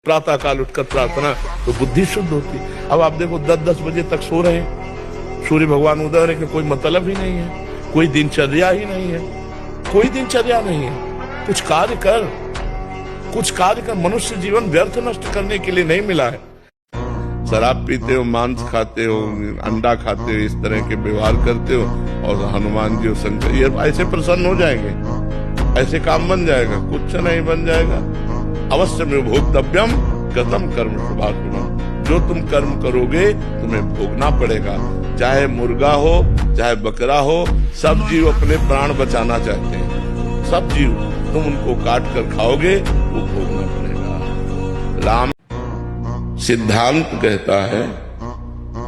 प्रातः काल उठकर प्रार्थना तो बुद्धि शुद्ध होती। अब आप देखो 10-10 बजे तक सो रहे हैं, सूर्य भगवान उदय होने का कोई मतलब ही नहीं है, कोई दिनचर्या ही नहीं है, कोई दिनचर्या नहीं है। कुछ कार्य कर, मनुष्य जीवन व्यर्थ नष्ट करने के लिए नहीं मिला है। शराब पीते हो, मांस खाते हो, अंडा खाते हो, इस तरह के व्यवहार करते हो और हनुमान जी और शंकर ये ऐसे प्रसन्न हो जाएंगे, ऐसे काम बन जाएगा? कुछ नहीं बन जाएगा। अवश्य में भोक्तव्यम कथम कर्म शुभाशुभम, जो तुम कर्म करोगे तुम्हें भोगना पड़ेगा। चाहे मुर्गा हो चाहे बकरा हो, सब जीव अपने प्राण बचाना चाहते हैं। सब जीव तुम उनको काट कर खाओगे वो भोगना पड़ेगा। राम सिद्धांत कहता है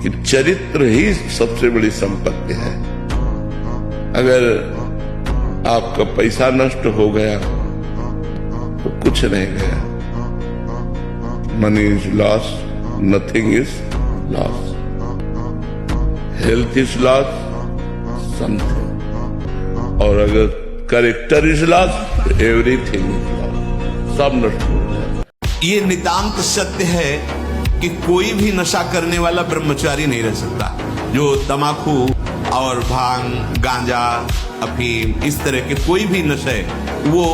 कि चरित्र ही सबसे बड़ी संपत्ति है। अगर आपका पैसा नष्ट हो गया तो कुछ नहीं गया। Money is loss, nothing is loss. Health is loss, something. और अगर कैरेक्टर इज लॉस तो एवरीथिंग इज लॉस, सब नष्ट हो गया। ये नितांत सत्य है कि कोई भी नशा करने वाला ब्रह्मचारी नहीं रह सकता। जो तमाकू और भांग, गांजा, अफीम, इस तरह के कोई भी नशे वो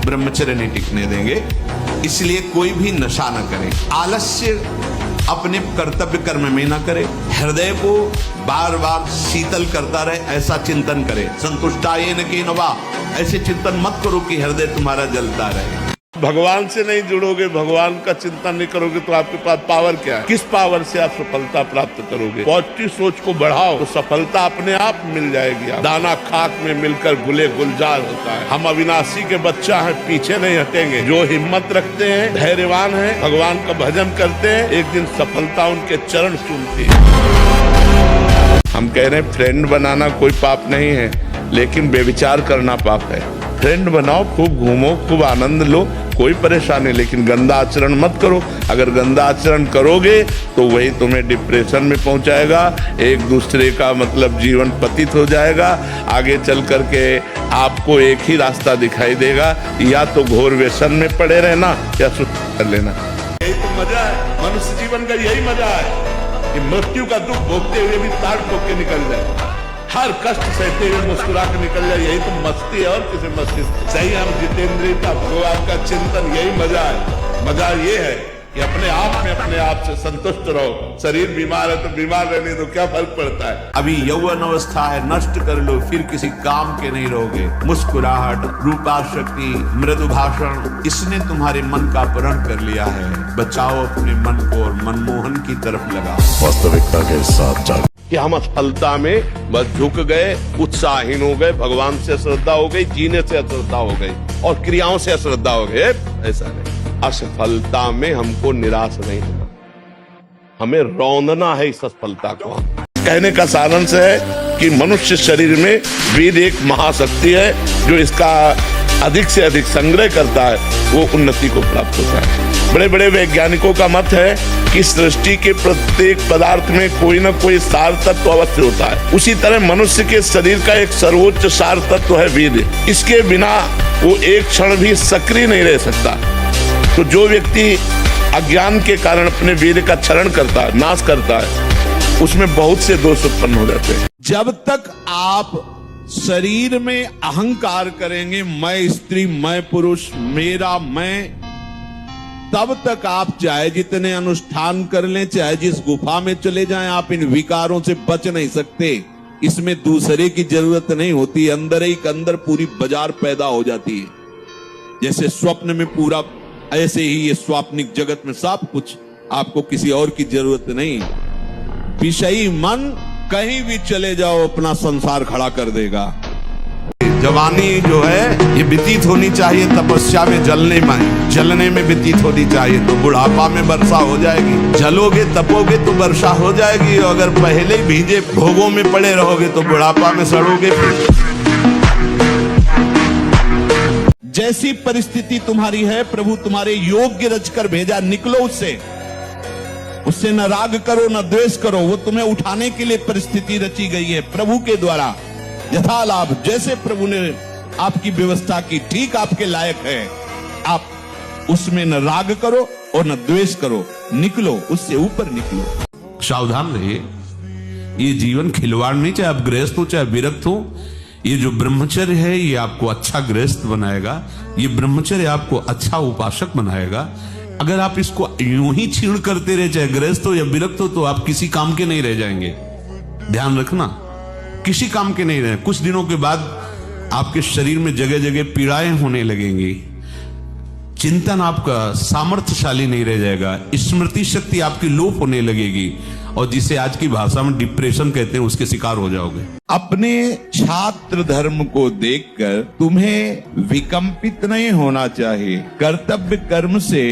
ब्रह्मचर्य नहीं टिकने देंगे। इसलिए कोई भी नशा न करे, आलस्य अपने कर्तव्य कर्म में न करे, हृदय को बार बार शीतल करता रहे, ऐसा चिंतन करे। संतुष्टायेन केन वा, ऐसे चिंतन मत करो कि हृदय तुम्हारा जलता रहे। भगवान से नहीं जुड़ोगे, भगवान का चिंतन नहीं करोगे तो आपके पास पावर क्या है? किस पावर से आप सफलता प्राप्त करोगे? पॉजिटिव सोच को बढ़ाओ तो सफलता अपने आप मिल जाएगी। दाना खाक में मिलकर गुले गुलजार होता है। हम अविनाशी के बच्चा हैं, पीछे नहीं हटेंगे। जो हिम्मत रखते हैं, धैर्यवान हैं, भगवान का भजन करते हैं, एक दिन सफलता उनके चरण चूमती है। हम कह रहे हैं फ्रेंड बनाना कोई पाप नहीं है, लेकिन बेविचार करना पाप है। फ्रेंड बनाओ, खूब घूमो, खूब आनंद लो, कोई परेशानी, लेकिन गंदा आचरण मत करो। अगर गंदा आचरण करोगे तो वही तुम्हें डिप्रेशन में पहुंचाएगा, एक दूसरे का मतलब जीवन पतित हो जाएगा। आगे चल करके आपको एक ही रास्ता दिखाई देगा, या तो घोर व्यसन में पड़े रहना या सुख कर लेना। यही तो मजा है, मनुष्य जीवन का यही मजा है कि मृत्यु का दुख भोगते हुए भी ताड़ ठोक के निकल जाए, हर कष्ट सहते हुए मुस्कुरा कर निकल जाए। यही तो मस्ती है और किसी मस्ती सही। हम जितेंद्रियता, भगवान का चिंतन, यही मजा है। मजा ये है कि अपने आप से संतुष्ट रहो। शरीर बीमार है तो बीमार रहने दो, क्या फर्क पड़ता है? अभी यौवन अवस्था है, नष्ट कर लो, फिर किसी काम के नहीं रहोगे। मुस्कुराहट, रूपाशक्ति, मृदु भाषण, इसने तुम्हारे मन का अपहरण कर लिया है। बचाओ अपने मन को और मनमोहन की तरफ लगाओ। वास्तविकता के साथ चल कि हम असफलता में बस झुक गए, उत्साहहीन हो गए, भगवान से अश्रद्धा हो गई, जीने से अश्रद्धा हो गई और क्रियाओं से अश्रद्धा हो गई। ऐसा नहीं। असफलता में हमको निराश नहीं होना, हमें रौंदना है इस असफलता को। कहने का सारांश है कि मनुष्य शरीर में वेद एक महाशक्ति है, जो इसका अधिक से अधिक संग्रह करता है वो उन्नति को प्राप्त होता है। बड़े बड़े वैज्ञानिकों का मत है कि सृष्टि के प्रत्येक पदार्थ में कोई न कोई सार तत्व अवश्य होता है। उसी तरह मनुष्य के शरीर का एक सर्वोच्च सार तत्व है वेद। इसके बिना वो एक क्षण भी सक्रिय नहीं रह सकता। तो जो व्यक्ति अज्ञान के कारण अपने वेद का क्षरण करता है, नाश करता है, उसमें बहुत से दोष उत्पन्न हो जाते हैं। जब तक आप शरीर में अहंकार करेंगे, मैं स्त्री, मैं पुरुष, मेरा, मैं, तब तक आप चाहे जितने अनुष्ठान कर लें, चाहे जिस गुफा में चले जाएं, आप इन विकारों से बच नहीं सकते। इसमें दूसरे की जरूरत नहीं होती, अंदर ही अंदर पूरी बाजार पैदा हो जाती है। जैसे स्वप्न में पूरा, ऐसे ही ये स्वाप्निक जगत में सब कुछ, आपको किसी और की जरूरत नहीं। विषयी मन कहीं भी चले जाओ अपना संसार खड़ा कर देगा। जवानी जो है ये व्यतीत होनी चाहिए तपस्या में, जलने में व्यतीत होनी चाहिए, तो बुढ़ापा में वर्षा हो जाएगी। जलोगे तपोगे तो वर्षा हो जाएगी, और अगर पहले भीजे भोगों में पड़े रहोगे तो बुढ़ापा में सड़ोगे। जैसी परिस्थिति तुम्हारी है, प्रभु तुम्हारे योग्य रचकर भेजा, निकलो उससे न राग करो न द्वेष करो। वो तुम्हें उठाने के लिए परिस्थिति रची गई है प्रभु के द्वारा। यथा लाभ, जैसे प्रभु ने आपकी व्यवस्था की, ठीक आपके लायक है, आप उसमें न राग करो और न द्वेष करो, निकलो, उससे ऊपर निकलो। सावधान रहिए, ये जीवन खिलवाड़ नहीं, चाहे आप गृहस्थ हो चाहे विरक्त हो। ये जो ब्रह्मचर्य है ये आपको अच्छा गृहस्थ बनाएगा, ये ब्रह्मचर्य आपको अच्छा उपासक बनाएगा। अगर आप इसको यूं ही छीण करते रहे, चाहे गृहस्थ हो या विरक्त हो, तो आप किसी काम के नहीं रह जाएंगे। ध्यान रखना, किसी काम के नहीं रहे। कुछ दिनों के बाद आपके शरीर में जगह जगह पीड़ाएं होने लगेंगी, चिंतन आपका सामर्थ्यशाली नहीं रह जाएगा, स्मृति शक्ति आपकी लोप होने लगेगी, और जिसे आज की भाषा में डिप्रेशन कहते हैं उसके शिकार हो जाओगे। अपने छात्र धर्म को देखकर तुम्हें विकंपित नहीं होना चाहिए, कर्तव्य कर्म से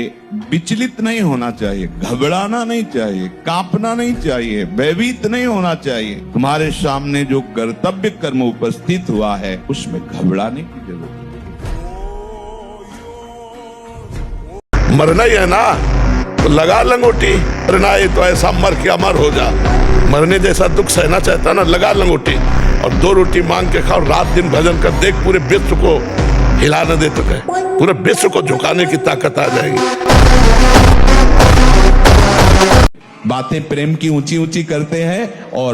विचलित नहीं होना चाहिए, घबराना नहीं चाहिए, कांपना नहीं चाहिए, भयभीत नहीं होना चाहिए। तुम्हारे सामने जो कर्तव्य कर्म उपस्थित हुआ है उसमें घबराने की जरूरत नहीं। मरना ही है ना, तो लगा लंगोटी। मरना ये तो ऐसा मर के अमर हो जा। मरने जैसा दुख सहना चाहता ना, लगा लंगोटी और 2 रोटी मांग के खाओ, रात दिन भजन कर, देख पूरे विश्व को हिला न दे तो कहे, पूरे विश्व को झुकाने की ताकत आ जाएगी। बातें प्रेम की ऊंची ऊंची करते हैं और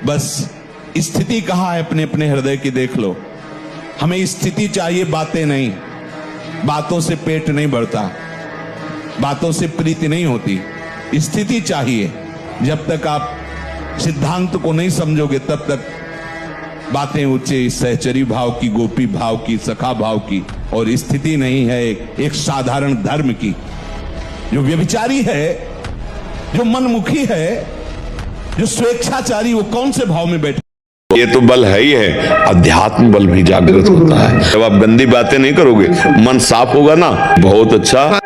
बस स्थिति कहां है अपने अपने हृदय की देख लो। हमें स्थिति चाहिए, बातें नहीं। बातों से पेट नहीं बढ़ता, बातों से प्रीति नहीं होती, स्थिति चाहिए। जब तक आप सिद्धांत को नहीं समझोगे तब तक बातें ऊंचे सहचरी भाव की, गोपी भाव की, सखा भाव की, और स्थिति नहीं है एक साधारण धर्म की। जो व्यभिचारी है, जो मनमुखी है, जो स्वेच्छाचारी, वो कौन से भाव में बैठे? ये तो बल है ही है, अध्यात्म बल भी जागृत होता है। जब आप गंदी बातें नहीं करोगे, मन साफ होगा ना, बहुत अच्छा।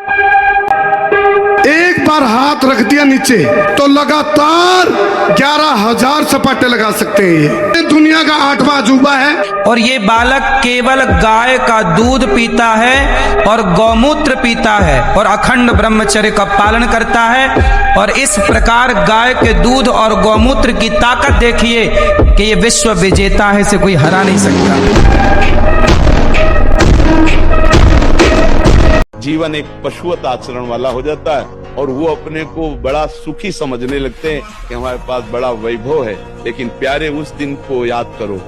एक बार हाथ रख दिया नीचे तो लगातार 11,000 सपाटे लगा सकते हैं। ये दुनिया का 8वां अजूबा है। और ये बालक केवल गाय का दूध पीता है और गौमूत्र पीता है और अखंड ब्रह्मचर्य का पालन करता है। और इस प्रकार गाय के दूध और गौमूत्र की ताकत देखिए कि ये विश्व विजेता है, इसे कोई हरा नहीं सकता। जीवन एक पशुवत आचरण वाला हो जाता है और वो अपने को बड़ा सुखी समझने लगते हैं कि हमारे पास बड़ा वैभव है। लेकिन प्यारे, उस दिन को याद करो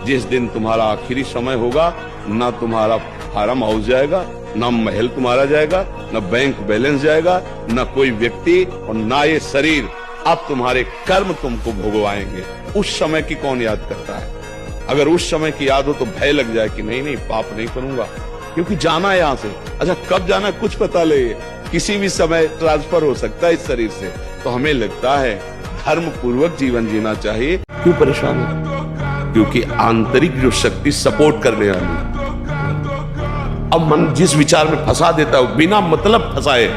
जिस दिन तुम्हारा आखिरी समय होगा। ना तुम्हारा फार्म हाउस जाएगा, ना महल तुम्हारा जाएगा, ना बैंक बैलेंस जाएगा, ना कोई व्यक्ति, और ना ये शरीर। अब तुम्हारे कर्म तुमको भोगवाएंगे। उस समय की कौन याद करता है? अगर उस समय की याद हो तो भय लग जाए कि नहीं पाप नहीं करूंगा, क्योंकि जाना है यहाँ से। अच्छा, कब जाना कुछ पता ले, किसी भी समय ट्रांसफर हो सकता है इस शरीर से। तो हमें लगता है धर्म पूर्वक जीवन जीना चाहिए। क्यों परेशान है? क्योंकि आंतरिक जो शक्ति सपोर्ट करने वाली। अब मन जिस विचार में फंसा देता है, बिना मतलब फंसाए,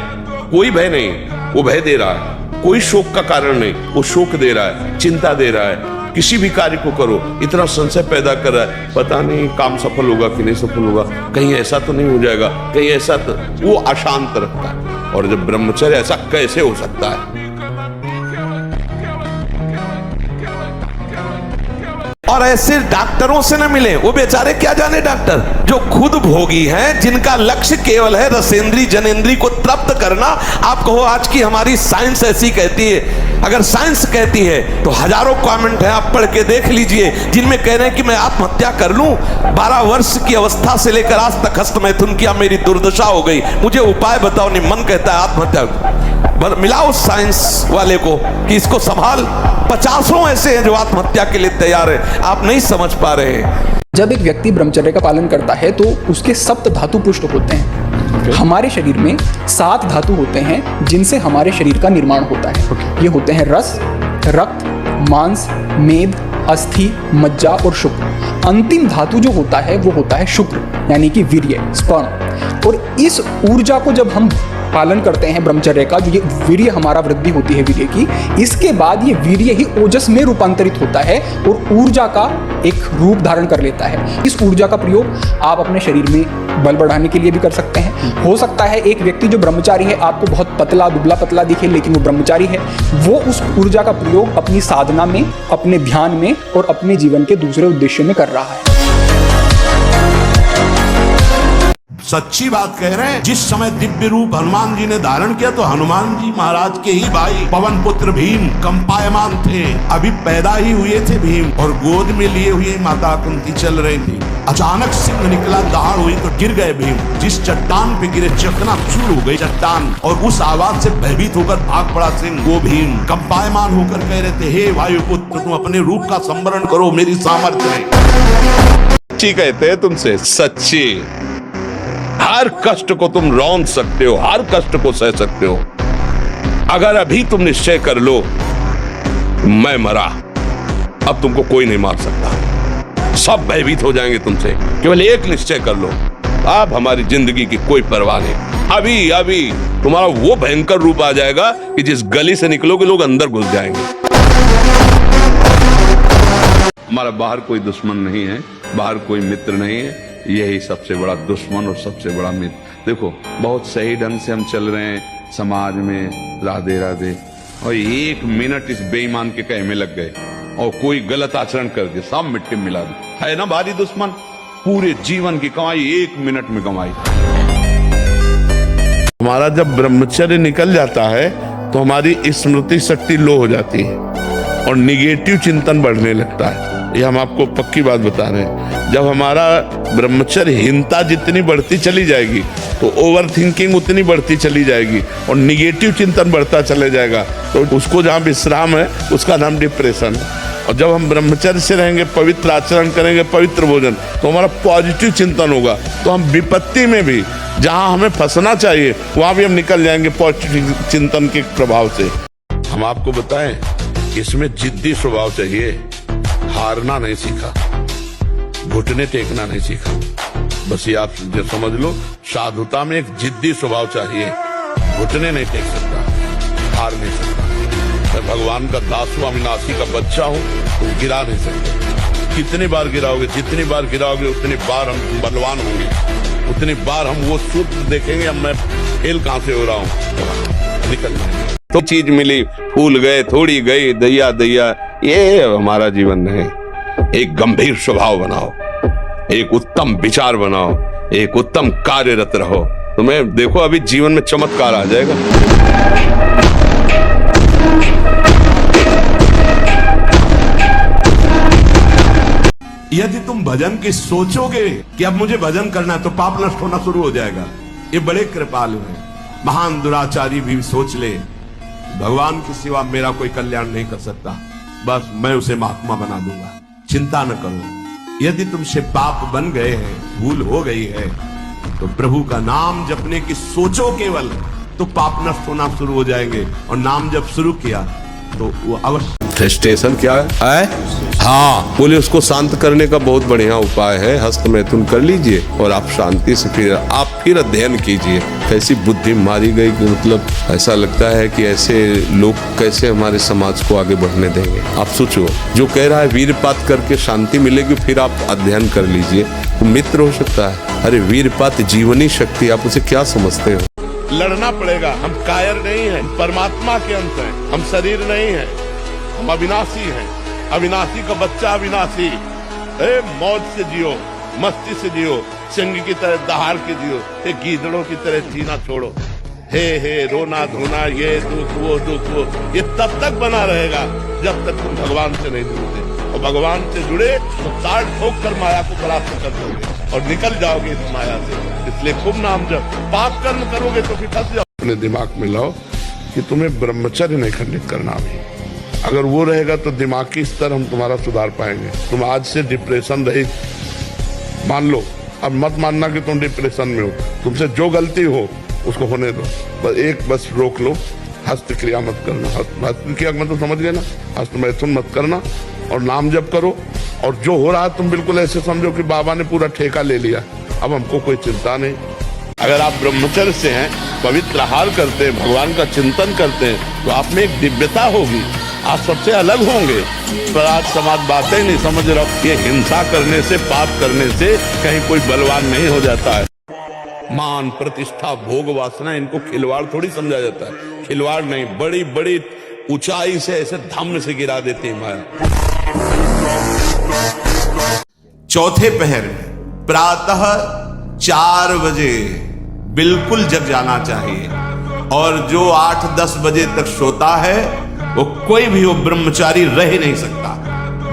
कोई भय नहीं, वो भय दे रहा है। कोई शोक का कारण नहीं, वो शोक दे रहा है, चिंता दे रहा है। किसी भी कार्य को करो, इतना संशय पैदा कर रहा है, पता नहीं काम सफल होगा कि नहीं सफल होगा, कहीं ऐसा तो नहीं हो जाएगा, कहीं ऐसा तो, वो अशांत रखता है। और जब ब्रह्मचर्य, ऐसा कैसे हो सकता है? और ऐसे डॉक्टरों से न मिले, वो बेचारे क्या जाने डॉक्टर, जो खुद भोगी हैं, जिनका लक्ष्य केवल है रसेंद्री जनेंद्री को तृप्त करना। आप कहो आज की हमारी साइंस ऐसी कहती है। अगर साइंस कहती है तो हजारों कमेंट हैं, आप पढ़ के देख लीजिए, जिनमें कह रहे हैं कि मैं आत्महत्या कर लूं। 12 वर्ष की अवस्था से लेकर आज तक हस्त मैथुन किया, मेरी दुर्दशा हो गई, मुझे उपाय बताओ। नहीं, मन कहता है आत्महत्या। मिलाओ साइंस वाले को कि इसको संभाल। 50 ऐसे हैं जो आत्महत्या के लिए तैयार है, आप नहीं समझ पा रहे हैं। जब एक व्यक्ति ब्रह्मचर्य का पालन करता है तो उसके सप्त धातु पुष्ट होते हैं। हमारे शरीर में 7 धातु होते हैं जिनसे हमारे शरीर का निर्माण होता है। ये होते हैं रस, रक्त, मांस, मेद, अस्थि, मज्जा और शुक्र। अंतिम धातु जो होता है वो होता है शुक्र, यानी कि वीर्य, स्पर्म। और इस ऊर्जा को जब हम पालन करते हैं ब्रह्मचर्य का, जो ये वीर्य हमारा वृद्धि होती है वीर्य की, इसके बाद ये वीर्य ही ओजस में रूपांतरित होता है और ऊर्जा का एक रूप धारण कर लेता है। इस ऊर्जा का प्रयोग आप अपने शरीर में बल बढ़ाने के लिए भी कर सकते हैं। हो सकता है एक व्यक्ति जो ब्रह्मचारी है, आपको बहुत पतला दुबला पतला दिखे, लेकिन वो ब्रह्मचारी है, वो उस ऊर्जा का प्रयोग अपनी साधना में, अपने ध्यान में और अपने जीवन के दूसरे उद्देश्यों में कर रहा है। सच्ची बात कह रहे हैं। जिस समय दिव्य रूप हनुमान जी ने धारण किया तो हनुमान जी महाराज के ही भाई पवन पुत्र भीम कंपायमान थे, अभी पैदा ही हुए थे भीम, और गोद में लिए हुए माता कुंती चल रही थी। अचानक सिंह निकला, दहाड़ हुई तो गिर गए भीम। जिस चट्टान पे गिरे चकनाचूर हो गई चट्टान, और उस आवाज से भयभीत होकर भाग पड़ा सिंह। वो भीम कंपायमान होकर कह रहे थे, हे वायुपुत्र तुम अपने रूप का संवरण करो, मेरी सामर्थ्य है। सच्ची कहते हैं तुमसे, सच्ची। हर कष्ट को तुम रौंद सकते हो, हर कष्ट को सह सकते हो। अगर अभी तुम निश्चय कर लो मैं मरा, अब तुमको कोई नहीं मार सकता, सब भयभीत हो जाएंगे तुमसे। केवल एक निश्चय कर लो, अब हमारी जिंदगी की कोई परवाह नहीं। अभी अभी तुम्हारा वो भयंकर रूप आ जाएगा कि जिस गली से निकलोगे लोग अंदर घुस जाएंगे। हमारा बाहर कोई दुश्मन नहीं है, बाहर कोई मित्र नहीं है, यही सबसे बड़ा दुश्मन और सबसे बड़ा मित्र। देखो बहुत सही ढंग से हम चल रहे हैं समाज में, राधे राधे, और एक मिनट इस बेईमान के कहे में लग गए और कोई गलत आचरण कर दिया, सब मिट्टी में मिला दी। है ना भारी दुश्मन, पूरे जीवन की कमाई एक मिनट में कमाई। हमारा जब ब्रह्मचर्य निकल जाता है तो हमारी स्मृति शक्ति लो हो जाती है और निगेटिव चिंतन बढ़ने लगता है। ये हम आपको पक्की बात बता रहे हैं। जब हमारा ब्रह्मचर्यहीनता जितनी बढ़ती चली जाएगी तो ओवर थिंकिंग उतनी बढ़ती चली जाएगी और निगेटिव चिंतन बढ़ता चले जाएगा, तो उसको जहाँ विश्राम है उसका नाम डिप्रेशन है। और जब हम ब्रह्मचर्य से रहेंगे, पवित्र आचरण करेंगे, पवित्र भोजन, तो हमारा पॉजिटिव चिंतन होगा, तो हम विपत्ति में भी जहाँ हमें फंसना चाहिए वहाँ भी हम निकल जाएंगे पॉजिटिव चिंतन के प्रभाव से। हम आपको बताएं, इसमें जिद्दी स्वभाव चाहिए, हारना नहीं सीखा, घुटने टेकना नहीं सीखा। बस ये आप समझ लो, साधुता में एक जिद्दी स्वभाव चाहिए, घुटने नहीं टेक सकता, हार नहीं सकता। मैं भगवान का दास हूं, अविनाशी का बच्चा हूं, तो गिरा नहीं सकते। कितनी बार गिराओगे, जितनी बार गिराओगे उतनी बार हम बलवान होंगे, उतनी बार हम वो सूत्र देखेंगे, अब मैं फेल कहां से हो रहा हूं, निकल जाएंगे। तो चीज मिली, फूल गए, थोड़ी गई, दैया दैया, ये हमारा जीवन नहीं। एक गंभीर स्वभाव बनाओ, एक उत्तम विचार बनाओ, एक उत्तम कार्यरत रहो, तुम्हें देखो अभी जीवन में चमत्कार आ जाएगा। यदि तुम भजन की सोचोगे कि अब मुझे भजन करना है तो पाप नष्ट होना शुरू हो जाएगा। ये बड़े कृपालु हैं, महान दुराचारी भी सोच ले भगवान की सिवा मेरा कोई कल्याण नहीं कर सकता, बस मैं उसे महात्मा बना दूंगा, चिंता न करो। यदि तुमसे पाप बन गए हैं, भूल हो गई है, तो प्रभु का नाम जपने की सोचो केवल, तो पाप नष्ट होना शुरू हो जाएंगे। और नाम जब शुरू किया तो वो अवश्य। फ्रस्ट्रेशन क्या है? हाँ, बोले उसको शांत करने का बहुत बढ़िया उपाय है, हस्त मैथुन कर लीजिए और आप शांति से फिर अध्ययन कीजिए। कैसी बुद्धि मारी गई कि मतलब ऐसा लगता है कि ऐसे लोग कैसे हमारे समाज को आगे बढ़ने देंगे। आप सोचो, जो कह रहा है वीरपात करके शांति मिलेगी, फिर आप अध्ययन कर लीजिए, तो मित्र हो सकता है। अरे वीरपात जीवनी शक्ति, आप उसे क्या समझते हो? लड़ना पड़ेगा, हम कायर नहीं हैं, परमात्मा के अंश हैं, हम शरीर नहीं हैं, हम अविनाशी हैं, अविनाशी का बच्चा अविनाशी। मौज से जियो, मस्ती से जियो, सिंह की तरह दहाड़ के जियो, गीदड़ों की तरह जीना छोड़ो। हे रोना धोना, ये दुख वो, ये तब तक बना रहेगा जब तक तुम भगवान से नहीं जुड़ते, और भगवान से जुड़े तो ताड़ ठोक कर माया को परास्त कर दोगे और निकल जाओगे इस माया से। इसलिए खूब नाम जप, पाप कर्म करोगे तो फिर फंस जाओ। अपने दिमाग में लाओ कि तुम्हें ब्रह्मचर्य नहीं खंडित करना अभी, अगर वो रहेगा तो दिमागी स्तर हम तुम्हारा सुधार पाएंगे। तुम आज से डिप्रेशन रहित मान लो, अब मत मानना कि तुम डिप्रेशन में हो, तुमसे जो गलती हो उसको होने दो, बस रोक लो, हस्त क्रिया मत करना। हस्त क्रिया मतलब तो समझ गए ना, हस्त मैथुन मत करना और नाम जप करो। और जो हो रहा है तुम बिल्कुल ऐसे समझो कि बाबा ने पूरा ठेका ले लिया, अब हमको कोई चिंता नहीं। अगर आप ब्रह्मचर्य से हैं, पवित्र आहार करते हैं, भगवान का चिंतन करते हैं, तो आप में एक दिव्यता होगी, आप सबसे अलग होंगे। पर आज समाज बातें नहीं समझ रहा, ये हिंसा करने से, पाप करने से कहीं कोई बलवान नहीं हो जाता है। मान प्रतिष्ठा भोग वासना, इनको खिलवाड़ थोड़ी समझा जाता है, खिलवाड़ नहीं, बड़ी बड़ी ऊंचाई से ऐसे धम्म से गिरा देती है माया। चौथे पहर प्रातः 4 बजे बिल्कुल जग जाना चाहिए। और जो 8-10 बजे तक सोता है वो कोई भी वो ब्रह्मचारी रह ही नहीं सकता,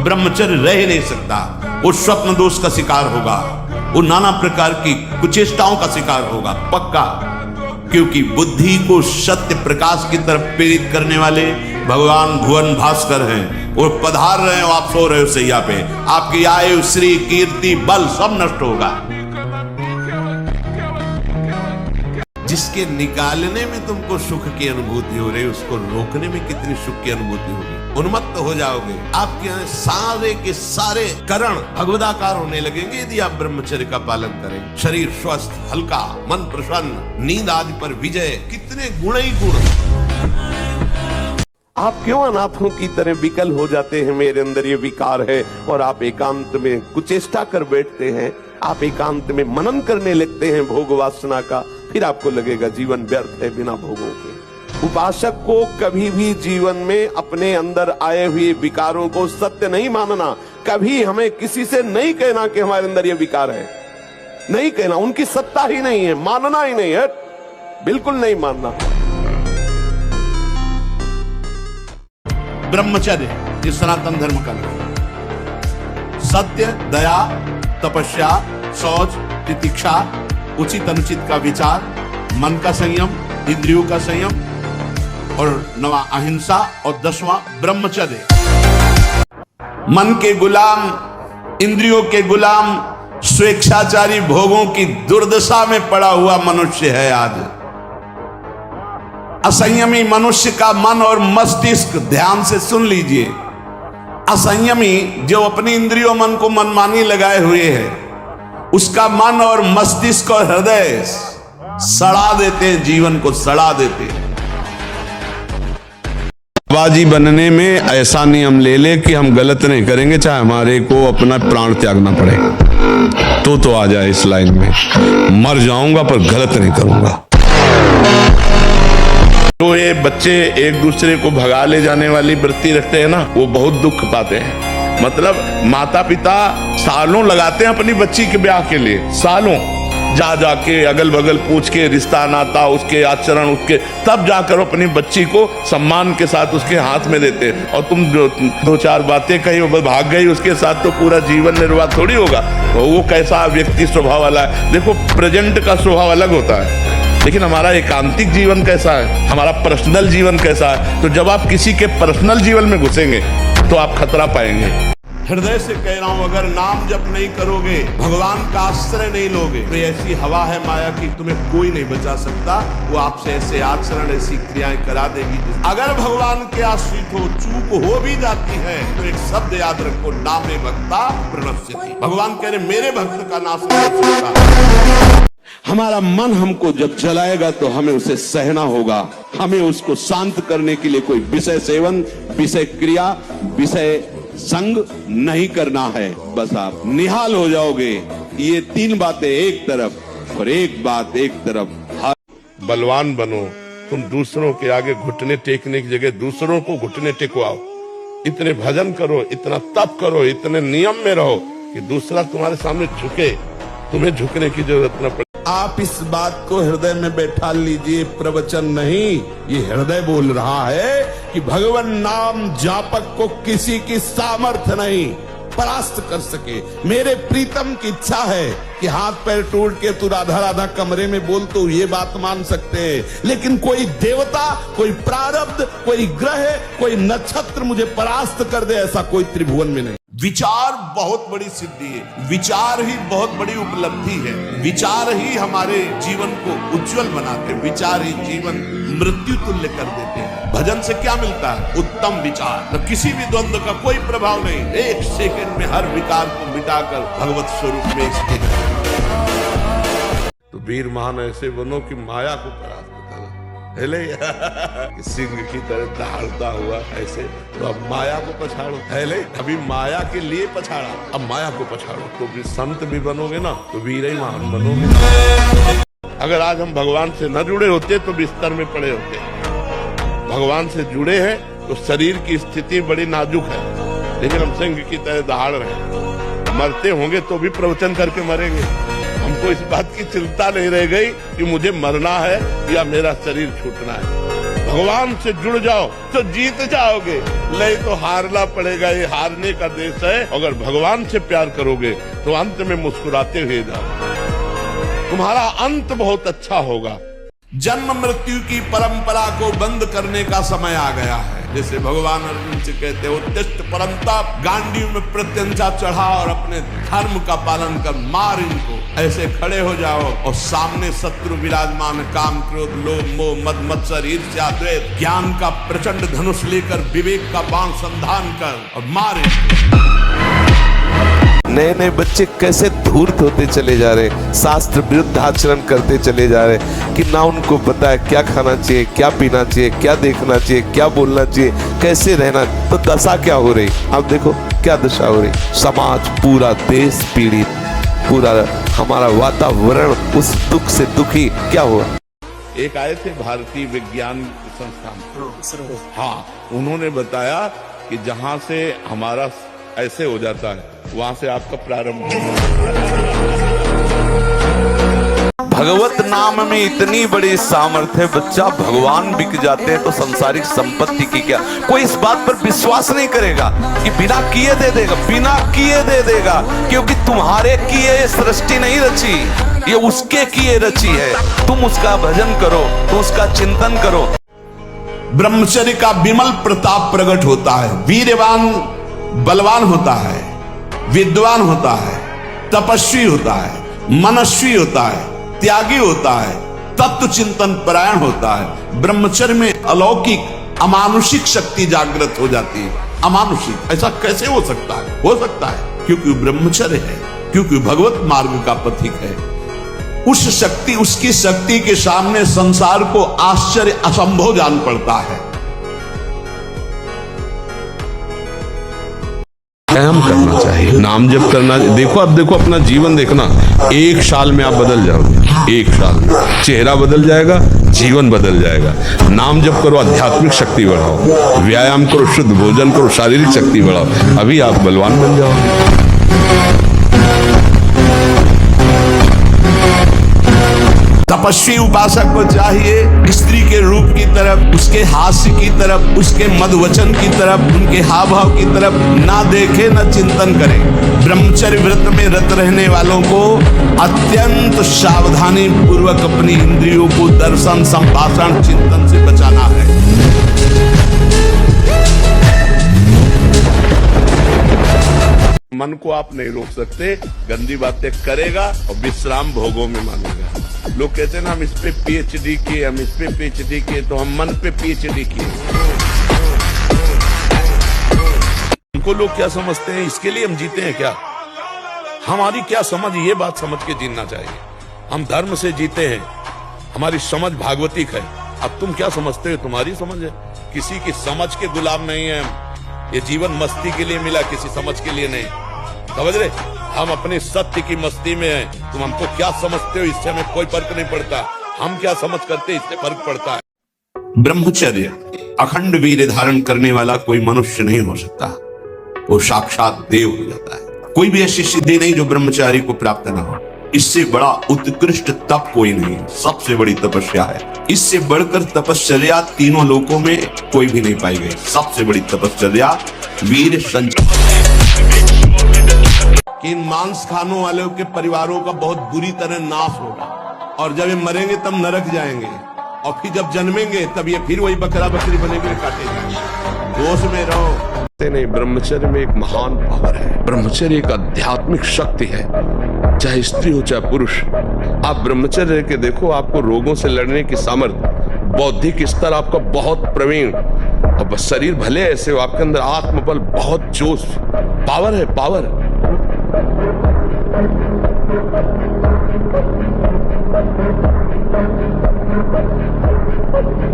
ब्रह्मचर्य रह ही नहीं सकता। वो स्वप्न दोष का शिकार होगा, वो नाना प्रकार की कुचेष्टाओं का शिकार होगा पक्का। क्योंकि बुद्धि को सत्य प्रकाश की तरफ प्रेरित करने वाले भगवान भुवन भास्कर हैं। वो पधार रहे हो, आप सो रहे हो सैया पे, आपकी आयु श्री कीर्ति बल सब नष्ट होगा। जिसके निकालने में तुमको सुख की अनुभूति हो रही, उसको रोकने में कितनी सुख की अनुभूति होगी। उन्मत्त हो जाओगे, आपके यहाँ सारे के सारे करण भगवदाकार होने लगेंगे यदि आप ब्रह्मचर्य का पालन करें। शरीर स्वस्थ, हल्का, मन प्रसन्न, नींद आदि पर विजय, कितने गुण ही गुण। आप क्यों अनाथों की तरह विकल हो जाते हैं? मेरे अंदर ये विकार है, और आप एकांत में कुचेष्टा कर बैठते हैं, आप एकांत में मनन करने लगते हैं भोग वासना का, फिर आपको लगेगा जीवन व्यर्थ है बिना भोगों के। उपासक को कभी भी जीवन में अपने अंदर आए हुए विकारों को सत्य नहीं मानना। कभी हमें किसी से नहीं कहना कि हमारे अंदर ये विकार है, नहीं कहना, उनकी सत्ता ही नहीं है, मानना ही नहीं है, बिल्कुल नहीं मानना। ब्रह्मचर्य ये सनातन धर्म का लक्ष्य, सत्य, दया, तपस्या, शौच, तितिक्षा, उचित अनुचित का विचार, मन का संयम, इंद्रियों का संयम, और 9वां अहिंसा, और 10वां ब्रह्मचर्य। मन के गुलाम, इंद्रियों के गुलाम, स्वेच्छाचारी भोगों की दुर्दशा में पड़ा हुआ मनुष्य है आज। असंयमी मनुष्य का मन और मस्तिष्क, ध्यान से सुन लीजिए, असंयमी जो अपनी इंद्रियों मन को मनमानी लगाए हुए है, उसका मन और मस्तिष्क और हृदय सड़ा देते हैं, जीवन को सड़ा देते हैं। बाजी बनने में ऐसा नियम ले ले कि हम गलत नहीं करेंगे, चाहे हमारे को अपना प्राण त्यागना पड़े, तो आ जाए इस लाइन में, मर जाऊंगा पर गलत नहीं करूंगा। तो ये बच्चे एक दूसरे को भगा ले जाने वाली वृत्ति रखते हैं ना, वो बहुत दुख पाते हैं। मतलब माता पिता सालों लगाते हैं अपनी बच्ची के ब्याह के लिए, सालों जा जाके अगल बगल पूछ के रिश्ता नाता, उसके आचरण, उसके, तब जाकर अपनी बच्ची को सम्मान के साथ उसके हाथ में देते हैं। और तुम जो 2-4 बातें कही वो भाग गई उसके साथ, तो पूरा जीवन निर्वाह थोड़ी होगा। तो वो कैसा व्यक्ति स्वभाव वाला है, देखो प्रेजेंट का स्वभाव अलग होता है, लेकिन हमारा एकांतिक जीवन कैसा है, हमारा पर्सनल जीवन कैसा है। तो जब आप किसी के पर्सनल जीवन में घुसेंगे तो आप खतरा पाएंगे। हृदय से कह रहा हूं, अगर नाम जप नहीं करोगे, भगवान का आश्रय नहीं लोगे, तो ऐसी हवा है माया की, तुम्हें कोई नहीं बचा सकता। वो आपसे ऐसे आचरण, ऐसी क्रियाएं करा देगी। अगर भगवान के आश्रित हो, चूक हो भी जाती है, तो एक शब्द याद रखो, नामे भक्ता प्रणश्यति। भगवान कह रहे मेरे भक्त का नाश नहीं हो सकता। हमारा मन हमको जब चलाएगा तो हमें उसे सहना होगा, हमें उसको शांत करने के लिए कोई विषय सेवन, विषय क्रिया, विषय संग नहीं करना है। बस आप निहाल हो जाओगे। ये 3 बातें एक तरफ और एक बात एक तरफ। बलवान बनो, तुम दूसरों के आगे घुटने टेकने की जगह दूसरों को घुटने टेकवाओ। इतने भजन करो, इतना तप करो, इतने नियम में रहो कि दूसरा तुम्हारे सामने झुके, तुम्हें झुकने की जरूरत न पड़े। आप इस बात को हृदय में बैठा लीजिए, प्रवचन नहीं, ये हृदय बोल रहा है कि भगवान नाम जापक को किसी की सामर्थ्य नहीं परास्त कर सके। मेरे प्रीतम की इच्छा है कि हाथ पैर टूट के तू राधा राधा कमरे में बोल, तो ये बात मान सकते हैं, लेकिन कोई देवता, कोई प्रारब्ध, कोई ग्रह, कोई नक्षत्र मुझे परास्त कर दे, ऐसा कोई त्रिभुवन में नहीं। विचार बहुत बड़ी सिद्धि है, विचार ही बहुत बड़ी उपलब्धि है, विचार ही हमारे जीवन को उज्जवल बनाते हैं, विचार ही जीवन मृत्यु तुल्य कर देते हैं। भजन से क्या मिलता है? उत्तम विचार, न किसी भी द्वंद्व का कोई प्रभाव नहीं, 1 सेकंड में हर विकार को मिटाकर भगवत स्वरूप में स्थित। तो वीर महान ऐसे बनो कि माया को परास्त करो। हेले सिंह की तरह दहाड़ता हुआ ऐसे, तो अब माया को पछाड़ो। हेले अभी माया के लिए पछाड़ा, अब माया को पछाड़ो, तो भी संत भी बनोगे ना, तो वीर ही महान बनोगे। अगर आज हम भगवान से न जुड़े होते तो बिस्तर में पड़े होते। भगवान से जुड़े हैं तो शरीर की स्थिति बड़ी नाजुक है, लेकिन हम सिंह की तरह दहाड़ रहे हैं। मरते होंगे तो भी प्रवचन करके मरेंगे। हमको इस बात की चिंता नहीं रह गई कि मुझे मरना है या मेरा शरीर छूटना है। भगवान से जुड़ जाओ तो जीत जाओगे, नहीं तो हारना पड़ेगा। ये हारने का देश है। अगर भगवान से प्यार करोगे तो अंत में मुस्कुराते हुए जाओ, तुम्हारा अंत बहुत अच्छा होगा। जन्म मृत्यु की परंपरा को बंद करने का समय आ गया है। जैसे भगवान अर्जुन से कहते हो उत्तिष्ठ परंतप, गांडीव में प्रत्यंचा चढ़ा और अपने धर्म का पालन कर, मार इनको। ऐसे खड़े हो जाओ और सामने शत्रु विराजमान, काम क्रोध लोभ मोह मद मत्सर ईर्ष्या द्वेष, ज्ञान का प्रचंड धनुष लेकर विवेक का बाण संधान कर और मार इनको। नए नए बच्चे कैसे धूर्त होते चले जा रहे, शास्त्र विरुद्ध आचरण करते चले जा रहे कि ना उनको पता है क्या खाना चाहिए, क्या पीना चाहिए, क्या देखना चाहिए, क्या बोलना चाहिए, कैसे रहना। तो दशा क्या हो रही, अब देखो क्या दशा हो रही। समाज, पूरा देश पीड़ित, पूरा हमारा वातावरण उस दुख से दुखी। क्या हुआ? एक आए थे भारतीय विज्ञान संस्थान, हाँ, उन्होंने बताया कि जहां से हमारा ऐसे हो जाता है वहां से आपका प्रारंभ। भगवत नाम में इतनी बड़ी सामर्थ्य है, बच्चा भगवान बिक जाते हैं तो संसारिक संपत्ति की क्या। कोई इस बात पर विश्वास नहीं करेगा कि बिना किए दे देगा, बिना किए दे देगा, क्योंकि तुम्हारे किए ये सृष्टि नहीं रची, ये उसके किए रची है। तुम उसका भजन करो, तुम उसका चिंतन करो। ब्रह्मचर्य का विमल प्रताप प्रकट होता है। वीरवान बलवान होता है, विद्वान होता है, तपस्वी होता है, मनस्वी होता है, त्यागी होता है, तत्व चिंतन परायण होता है। ब्रह्मचर्य में अलौकिक अमानुषिक शक्ति जागृत हो जाती है। अमानुषिक ऐसा कैसे हो सकता है? हो सकता है क्योंकि ब्रह्मचर्य है, क्योंकि भगवत मार्ग का पथिक है। उस शक्ति, उसकी शक्ति के सामने संसार को आश्चर्य असंभव जान पड़ता है। व्यायाम करना चाहिए, नाम जप करना। देखो, अब देखो अपना जीवन देखना, 1 साल में आप बदल जाओगे। 1 साल में चेहरा बदल जाएगा, जीवन बदल जाएगा। नाम जप करो, आध्यात्मिक शक्ति बढ़ाओ, व्यायाम करो, शुद्ध भोजन करो, शारीरिक शक्ति बढ़ाओ, अभी आप बलवान बन जाओगे। तपस्वी उपासक को चाहिए स्त्री के रूप की तरफ, उसके हास्य की तरफ, उसके मधुवचन की तरफ, उनके हाव भाव की तरफ ना देखे, न चिंतन करे। ब्रह्मचर्य व्रत में रत रहने वालों को अत्यंत सावधानी पूर्वक अपनी इंद्रियों को दर्शन, संभाषण, चिंतन से बचाना है। मन को आप नहीं रोक सकते, गंदी बातें करेगा और विश्राम भोगों में मानेगा। लोग कहते हैं ना हम इस पे पीएचडी किए, हम इस पे पीएचडी किए, तो हम मन पे पीएचडी किए। उनको लोग क्या समझते हैं, इसके लिए हम जीते हैं क्या? हमारी क्या समझ, ये बात समझ के जीना चाहिए। हम धर्म से जीते हैं, हमारी समझ भागवतिक है। अब तुम क्या समझते हो, तुम्हारी समझ है। किसी की समझ के गुलाम नहीं है हम। ये जीवन मस्ती के लिए मिला, किसी समझ के लिए नहीं। समझ रहे, हम अपने सत्य की मस्ती में हैं। तुम हमको क्या समझते हो, इससे हमें कोई फर्क नहीं पड़ता। हम क्या समझ करते, इससे फर्क पड़ता है। ब्रह्मचर्य अखंड वीर्य धारण करने वाला कोई मनुष्य नहीं हो सकता, वो साक्षात देव हो जाता है। कोई भी ऐसी सिद्धि नहीं जो ब्रह्मचारी को प्राप्त ना हो। इससे बड़ा उत्कृष्ट तप कोई नहीं, सबसे बड़ी तपस्या है। इससे बढ़कर तपश्चर्या तीनों लोकों में कोई भी नहीं पाई गई। सबसे बड़ी तपश्चर्या वीर संचय। इन मांस खानों वालों के परिवारों का बहुत बुरी तरह नाश होगा, और जब ये मरेंगे तब नरक जाएंगे, और फिर जब जन्मेंगे तब ये फिर वही बकरा बकरी बनेंगे, काटे जाएंगे। होश में रहो। नहीं, ब्रह्मचर्य में एक महान पावर है। ब्रह्मचर्य एक आध्यात्मिक शक्ति है, चाहे स्त्री हो चाहे पुरुष। आप ब्रह्मचर्य के देखो, आपको रोगों से लड़ने की सामर्थ्य, बौद्धिक स्तर आपका बहुत प्रवीण, और बस शरीर भले ऐसे हो, आपके अंदर आत्मबल, बहुत जोश, पावर है, पावर।